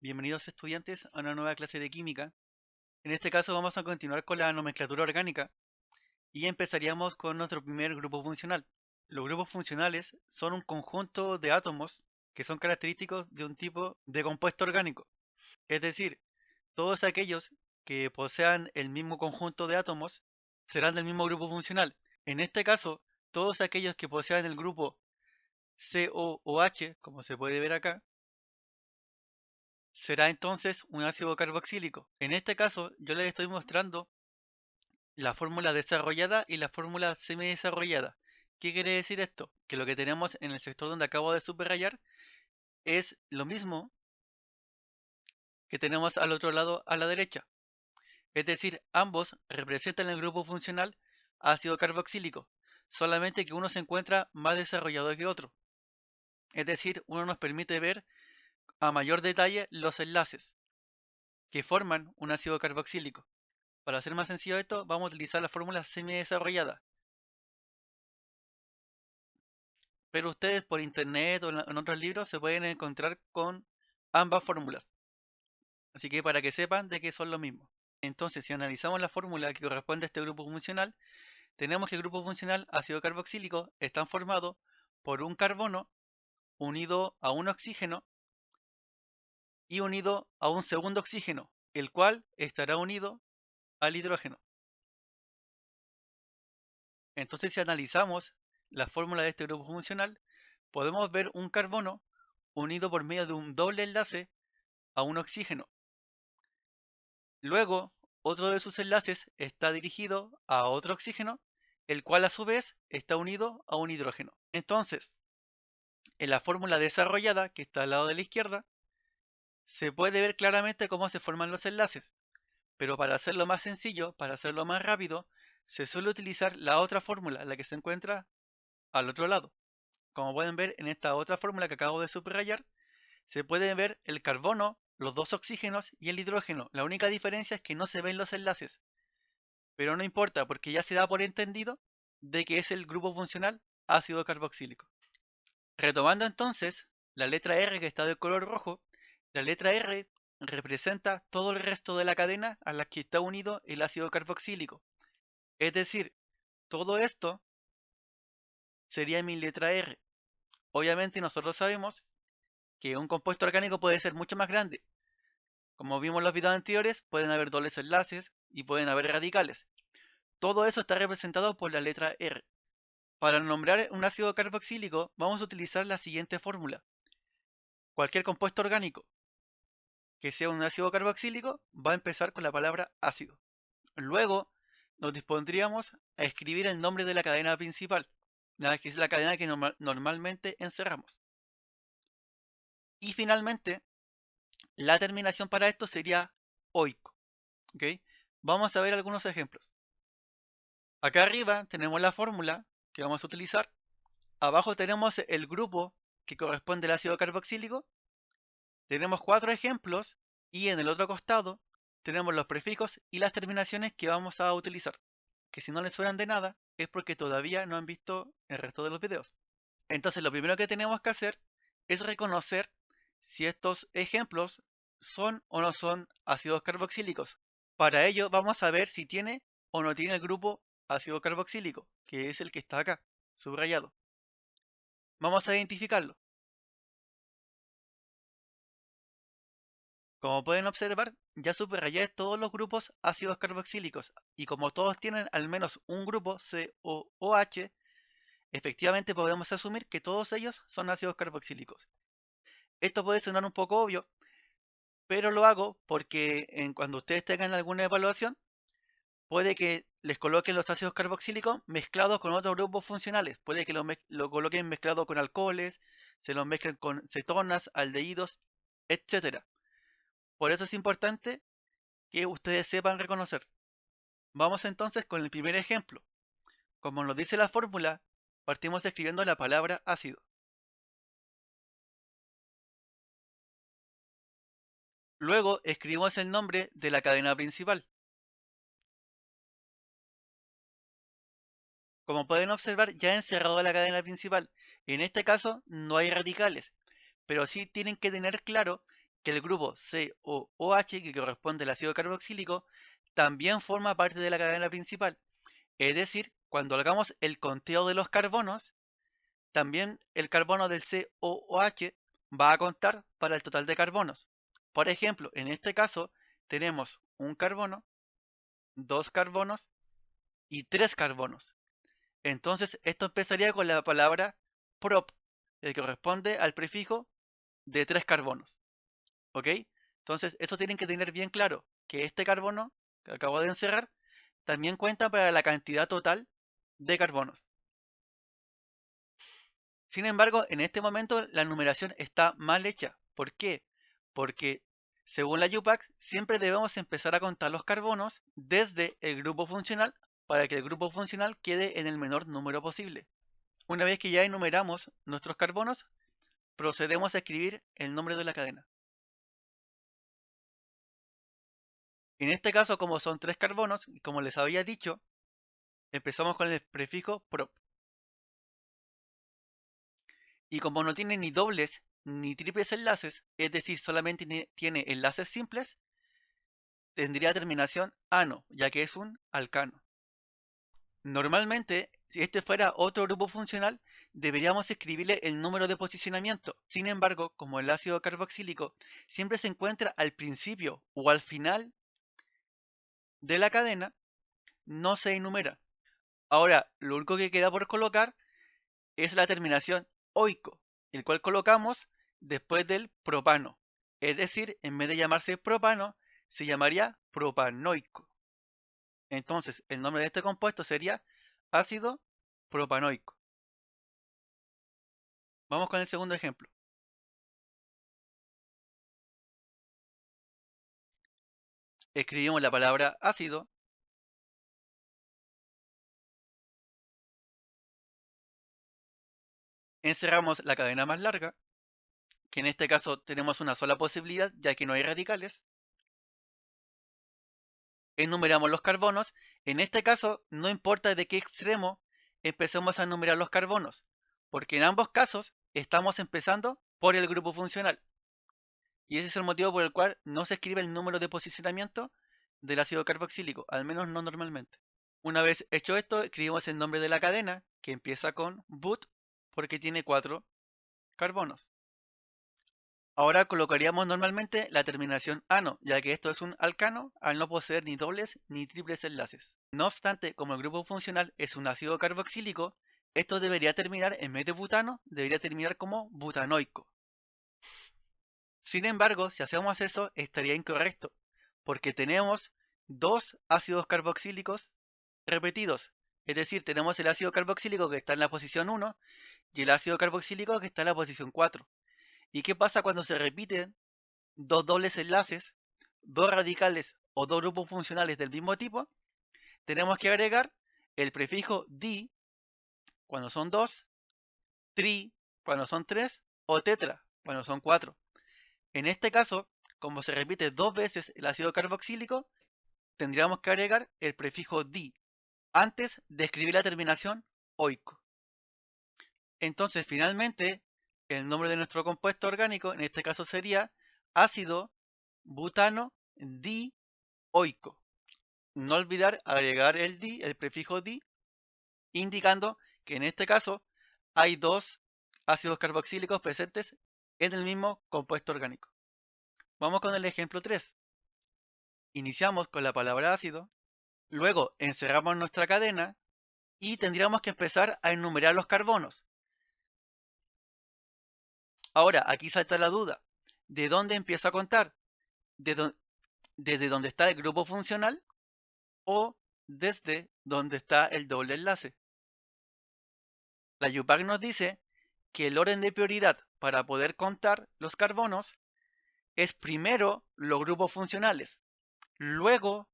Bienvenidos estudiantes a una nueva clase de química. En este caso vamos a continuar con la nomenclatura orgánica y empezaríamos con nuestro primer grupo funcional. Los grupos funcionales son un conjunto de átomos que son característicos de un tipo de compuesto orgánico. Es decir, todos aquellos que posean el mismo conjunto de átomos serán del mismo grupo funcional. En este caso, todos aquellos que posean el grupo COOH, como se puede ver acá, será entonces un ácido carboxílico. En este caso, yo les estoy mostrando la fórmula desarrollada y la fórmula semidesarrollada. ¿Qué quiere decir esto? Que lo que tenemos en el sector donde acabo de subrayar es lo mismo que tenemos al otro lado a la derecha. Es decir, ambos representan el grupo funcional ácido carboxílico, solamente que uno se encuentra más desarrollado que otro. Es decir, uno nos permite ver a mayor detalle los enlaces que forman un ácido carboxílico. Para hacer más sencillo esto, vamos a utilizar la fórmula semidesarrollada. Pero ustedes por internet o en otros libros se pueden encontrar con ambas fórmulas. Así que para que sepan de que son lo mismo. Entonces, si analizamos la fórmula que corresponde a este grupo funcional, tenemos que el grupo funcional ácido carboxílico está formado por un carbono unido a un oxígeno y unido a un segundo oxígeno, el cual estará unido al hidrógeno. Entonces, si analizamos la fórmula de este grupo funcional, podemos ver un carbono unido por medio de un doble enlace a un oxígeno. Luego, otro de sus enlaces está dirigido a otro oxígeno, el cual a su vez está unido a un hidrógeno. Entonces, en la fórmula desarrollada, que está al lado de la izquierda, se puede ver claramente cómo se forman los enlaces. Pero para hacerlo más sencillo, para hacerlo más rápido, se suele utilizar la otra fórmula, la que se encuentra al otro lado. Como pueden ver en esta otra fórmula que acabo de subrayar, se puede ver el carbono, los dos oxígenos y el hidrógeno. La única diferencia es que no se ven los enlaces. Pero no importa porque ya se da por entendido de que es el grupo funcional ácido carboxílico. Retomando entonces la letra R que está de color rojo, la letra R representa todo el resto de la cadena a la que está unido el ácido carboxílico. Es decir, todo esto sería mi letra R. Obviamente nosotros sabemos que un compuesto orgánico puede ser mucho más grande. Como vimos en los videos anteriores, pueden haber dobles enlaces y pueden haber radicales. Todo eso está representado por la letra R. Para nombrar un ácido carboxílico vamos a utilizar la siguiente fórmula. Cualquier compuesto orgánico que sea un ácido carboxílico va a empezar con la palabra ácido. Luego nos dispondríamos a escribir el nombre de la cadena principal, que es la cadena que normalmente encerramos. Y finalmente, la terminación para esto sería oico. ¿Okay? Vamos a ver algunos ejemplos. Acá arriba tenemos la fórmula que vamos a utilizar. Abajo tenemos el grupo que corresponde al ácido carboxílico. Tenemos 4 ejemplos y en el otro costado tenemos los prefijos y las terminaciones que vamos a utilizar. Que si no les suenan de nada es porque todavía no han visto el resto de los videos. Entonces lo primero que tenemos que hacer es reconocer si estos ejemplos son o no son ácidos carboxílicos. Para ello vamos a ver si tiene o no tiene el grupo ácido carboxílico, que es el que está acá, subrayado. Vamos a identificarlo. Como pueden observar, ya subrayé todos los grupos ácidos carboxílicos y como todos tienen al menos un grupo COOH, efectivamente podemos asumir que todos ellos son ácidos carboxílicos. Esto puede sonar un poco obvio, pero lo hago porque cuando ustedes tengan alguna evaluación, puede que les coloquen los ácidos carboxílicos mezclados con otros grupos funcionales. Puede que lo coloquen mezclado con alcoholes, se los mezclen con cetonas, aldehídos, etc. Por eso es importante que ustedes sepan reconocer. Vamos entonces con el primer ejemplo. Como nos dice la fórmula, partimos escribiendo la palabra ácido. Luego escribimos el nombre de la cadena principal. Como pueden observar, ya he encerrado la cadena principal. En este caso no hay radicales, pero sí tienen que tener claro que el grupo COOH, que corresponde al ácido carboxílico, también forma parte de la cadena principal. Es decir, cuando hagamos el conteo de los carbonos, también el carbono del COOH va a contar para el total de carbonos. Por ejemplo, en este caso tenemos un carbono, dos carbonos y tres carbonos. Entonces esto empezaría con la palabra prop, que corresponde al prefijo de tres carbonos. ¿Ok? Entonces esto tienen que tener bien claro, que este carbono que acabo de encerrar también cuenta para la cantidad total de carbonos. Sin embargo, en este momento la numeración está mal hecha. ¿Por qué? Porque según la UPAC siempre debemos empezar a contar los carbonos desde el grupo funcional para que el grupo funcional quede en el menor número posible. Una vez que ya enumeramos nuestros carbonos, procedemos a escribir el nombre de la cadena. En este caso, como son tres carbonos, como les había dicho, empezamos con el prefijo prop. Y como no tiene ni dobles ni triples enlaces, es decir, solamente tiene enlaces simples, tendría terminación ano, ya que es un alcano. Normalmente, si este fuera otro grupo funcional, deberíamos escribirle el número de posicionamiento. Sin embargo, como el ácido carboxílico siempre se encuentra al principio o al final de la cadena, no se enumera. Ahora, lo único que queda por colocar es la terminación oico, el cual colocamos después del propano. Es decir, en vez de llamarse propano, se llamaría propanoico. Entonces, el nombre de este compuesto sería ácido propanoico. Vamos con el segundo ejemplo. Escribimos la palabra ácido, encerramos la cadena más larga, que en este caso tenemos una sola posibilidad ya que no hay radicales, enumeramos los carbonos, en este caso no importa de qué extremo empecemos a enumerar los carbonos, porque en ambos casos estamos empezando por el grupo funcional. Y ese es el motivo por el cual no se escribe el número de posicionamiento del ácido carboxílico, al menos no normalmente. Una vez hecho esto, escribimos el nombre de la cadena, que empieza con but, porque tiene 4 carbonos. Ahora colocaríamos normalmente la terminación ano, ya que esto es un alcano al no poseer ni dobles ni triples enlaces. No obstante, como el grupo funcional es un ácido carboxílico, esto debería terminar, en vez de butano, debería terminar como butanoico. Sin embargo, si hacemos eso, estaría incorrecto, porque tenemos dos ácidos carboxílicos repetidos. Es decir, tenemos el ácido carboxílico que está en la posición 1 y el ácido carboxílico que está en la posición 4. ¿Y qué pasa cuando se repiten dos dobles enlaces, dos radicales o dos grupos funcionales del mismo tipo? Tenemos que agregar el prefijo di cuando son 2, tri cuando son 3 o tetra cuando son 4. En este caso, como se repite dos veces el ácido carboxílico, tendríamos que agregar el prefijo di antes de escribir la terminación oico. Entonces, finalmente, el nombre de nuestro compuesto orgánico, en este caso sería ácido butano dioico. No olvidar agregar el di, el prefijo di, indicando que en este caso hay dos ácidos carboxílicos presentes en el mismo compuesto orgánico. Vamos con el ejemplo 3. Iniciamos con la palabra ácido, luego encerramos nuestra cadena y tendríamos que empezar a enumerar los carbonos. Ahora, aquí salta la duda. ¿De dónde empiezo a contar? ¿Desde donde está el grupo funcional o desde donde está el doble enlace? La UPAC nos dice que el orden de prioridad para poder contar los carbonos es primero los grupos funcionales, luego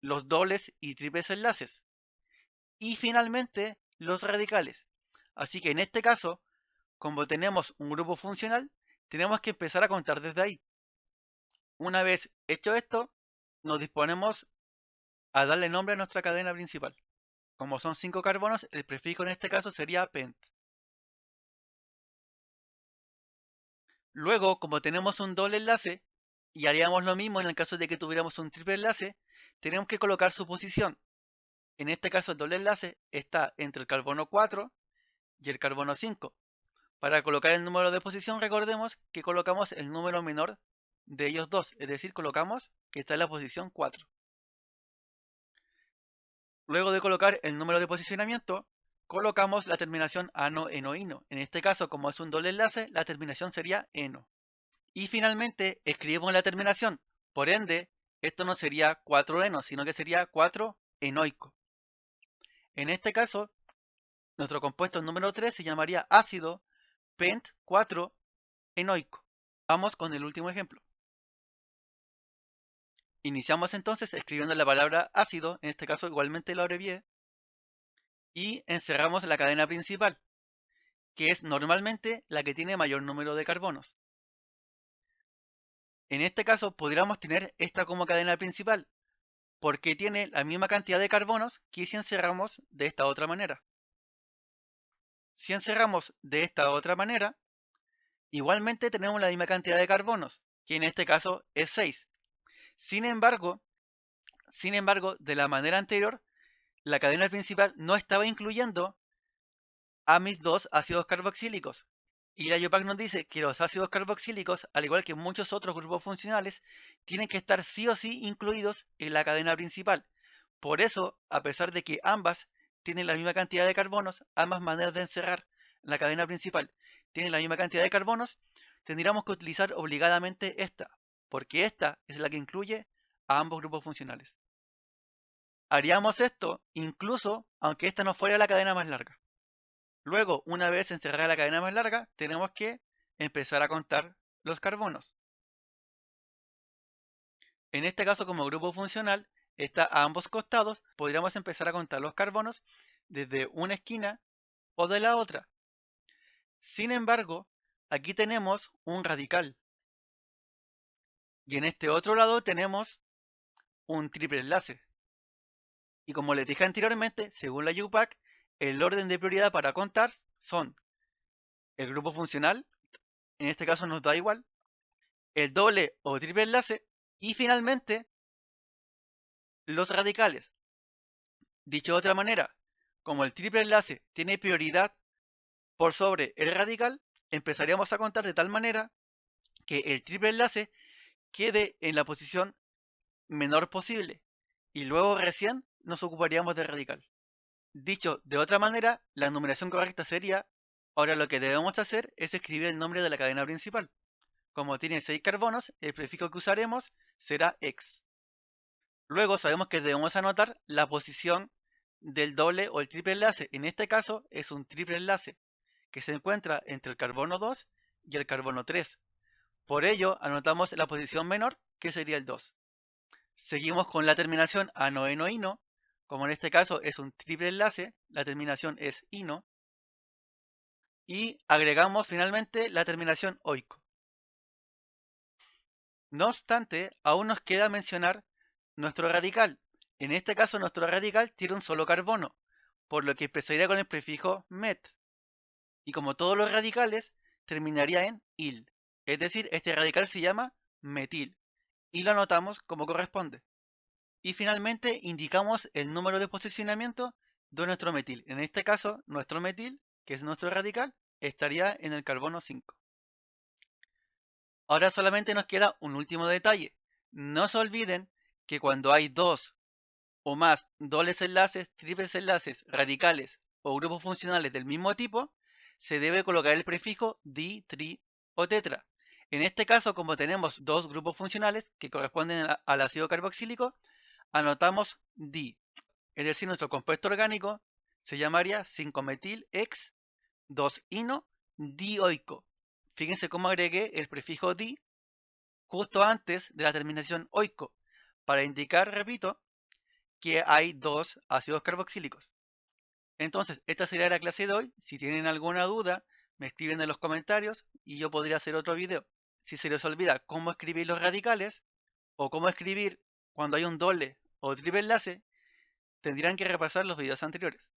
los dobles y triples enlaces y finalmente los radicales. Así que en este caso, como tenemos un grupo funcional, tenemos que empezar a contar desde ahí. Una vez hecho esto, nos disponemos a darle nombre a nuestra cadena principal. Como son 5 carbonos, el prefijo en este caso sería pent. Luego, como tenemos un doble enlace, y haríamos lo mismo en el caso de que tuviéramos un triple enlace, tenemos que colocar su posición. En este caso el doble enlace está entre el carbono 4 y el carbono 5. Para colocar el número de posición, recordemos que colocamos el número menor de ellos dos, es decir, colocamos que está en la posición 4. Luego de colocar el número de posicionamiento, colocamos la terminación ano, eno, ino. En este caso, como es un doble enlace, la terminación sería eno. Y finalmente, escribimos la terminación. Por ende, esto no sería 4-eno, sino que sería 4-enoico. En este caso, nuestro compuesto número 3 se llamaría ácido pent 4-enoico. Vamos con el último ejemplo. Iniciamos entonces escribiendo la palabra ácido, en este caso igualmente lo abrevié, y encerramos la cadena principal, que es normalmente la que tiene mayor número de carbonos. En este caso podríamos tener esta como cadena principal, porque tiene la misma cantidad de carbonos que si encerramos de esta otra manera. Si encerramos de esta otra manera, igualmente tenemos la misma cantidad de carbonos, que en este caso es 6. Sin embargo, de la manera anterior, la cadena principal no estaba incluyendo a mis dos ácidos carboxílicos. Y la IUPAC nos dice que los ácidos carboxílicos, al igual que muchos otros grupos funcionales, tienen que estar sí o sí incluidos en la cadena principal. Por eso, a pesar de que ambas tienen la misma cantidad de carbonos, ambas maneras de encerrar la cadena principal tienen la misma cantidad de carbonos, tendríamos que utilizar obligadamente esta, porque esta es la que incluye a ambos grupos funcionales. Haríamos esto incluso aunque esta no fuera la cadena más larga. Luego, una vez encerrada la cadena más larga, tenemos que empezar a contar los carbonos. En este caso, como grupo funcional, está a ambos costados, podríamos empezar a contar los carbonos desde una esquina o de la otra. Sin embargo, aquí tenemos un radical. Y en este otro lado tenemos un triple enlace. Y como les dije anteriormente, según la IUPAC, el orden de prioridad para contar son el grupo funcional, en este caso nos da igual, el doble o triple enlace y finalmente los radicales. Dicho de otra manera, como el triple enlace tiene prioridad por sobre el radical, empezaríamos a contar de tal manera que el triple enlace quede en la posición menor posible y luego recién nos ocuparíamos del radical. Dicho de otra manera, la numeración correcta sería, ahora lo que debemos hacer es escribir el nombre de la cadena principal. Como tiene 6 carbonos, el prefijo que usaremos será X. Luego sabemos que debemos anotar la posición del doble o el triple enlace. En este caso es un triple enlace que se encuentra entre el carbono 2 y el carbono 3. Por ello anotamos la posición menor, que sería el 2. Seguimos con la terminación ano-eno-ino. Como en este caso es un triple enlace, la terminación es ino. Y agregamos finalmente la terminación oico. No obstante, aún nos queda mencionar nuestro radical. En este caso nuestro radical tiene un solo carbono, por lo que empezaría con el prefijo met. Y como todos los radicales, terminaría en il. Es decir, este radical se llama metil. Y lo anotamos como corresponde. Y finalmente indicamos el número de posicionamiento de nuestro metil. En este caso, nuestro metil, que es nuestro radical, estaría en el carbono 5. Ahora solamente nos queda un último detalle. No se olviden que cuando hay dos o más dobles enlaces, triples enlaces, radicales o grupos funcionales del mismo tipo, se debe colocar el prefijo di, tri o tetra. En este caso, como tenemos dos grupos funcionales que corresponden al ácido carboxílico, anotamos di. Es decir, nuestro compuesto orgánico se llamaría 5-metil-ex 2-ino dioico. Fíjense cómo agregué el prefijo di justo antes de la terminación oico, para indicar, repito, que hay dos ácidos carboxílicos. Entonces, esta sería la clase de hoy. Si tienen alguna duda, me escriben en los comentarios y yo podría hacer otro video. Si se les olvida cómo escribir los radicales o cómo escribir cuando hay un doble o triple enlace, tendrán que repasar los videos anteriores.